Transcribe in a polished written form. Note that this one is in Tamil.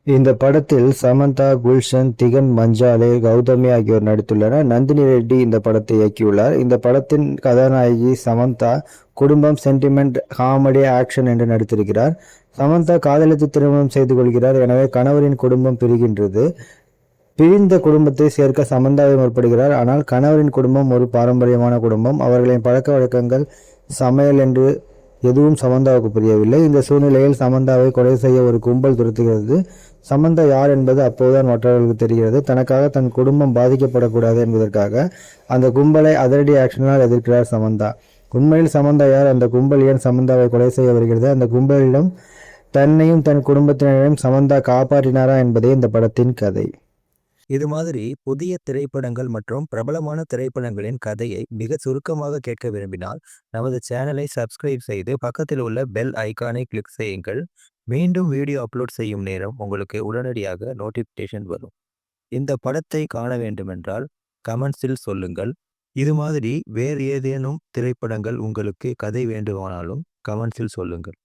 இந்த படத்தில் சமந்தா, குல்ஷன், திகன் மஞ்சாலே, கௌதமி ஆகியோர் நடித்துள்ளனர். நந்தினி ரெட்டி இந்த படத்தை இயக்கியுள்ளார். இந்த படத்தின் கதாநாயகி சமந்தா குடும்பம், சென்டிமெண்ட், காமெடி, ஆக்ஷன் என்று நடித்திருக்கிறார். சமந்தா காதலித்து திருமணம் செய்து கொள்கிறார். எனவே கணவரின் குடும்பம் பிரிகின்றது. பிரிந்த குடும்பத்தை சேர்க்க சமந்தாவை முற்படுகிறார். ஆனால் கணவரின் குடும்பம் ஒரு பாரம்பரியமான குடும்பம். அவர்களின் பழக்க வழக்கங்கள், சமையல் என்று எதுவும் சமந்தாவுக்கு புரியவில்லை. இந்த சூழ்நிலையில் சமந்தாவை கொலை செய்ய ஒரு கும்பல் துரத்துகிறது. சமந்தா யார் என்பது அப்போதுதான் மற்றவர்களுக்கு தெரிகிறது. தனக்காக தன் குடும்பம் பாதிக்கப்படக்கூடாது என்பதற்காக அந்த கும்பலை அதிரடி ஆக்ஷனால் எதிர்க்கிறார் சமந்தா. உண்மையில் சமந்தா யார்? அந்த கும்பல் ஏன் சமந்தாவை கொலை செய்ய வருகிறது? அந்த கும்பலிடம் தன்னையும் தன் குடும்பத்தினரையும் சமந்தா காப்பாற்றினாரா என்பதே இந்த படத்தின் கதை. இது மாதிரி புதிய திரைப்படங்கள் மற்றும் பிரபலமான திரைப்படங்களின் கதையை மிக சுருக்கமாக கேட்க விரும்பினால் நமது சேனலை சப்ஸ்கிரைப் செய்து பக்கத்தில் உள்ள பெல் ஐகானை கிளிக் செய்யுங்கள். மீண்டும் வீடியோ அப்லோட் செய்யும் நேரம் உங்களுக்கு உடனடியாக நோட்டிஃபிகேஷன் வரும். இந்த படத்தை காண வேண்டுமென்றால் கமெண்ட்ஸில் சொல்லுங்கள். இது மாதிரி வேறு ஏதேனும் திரைப்படங்கள் உங்களுக்கு கதை வேண்டுமானாலும் கமெண்ட்ஸில் சொல்லுங்கள்.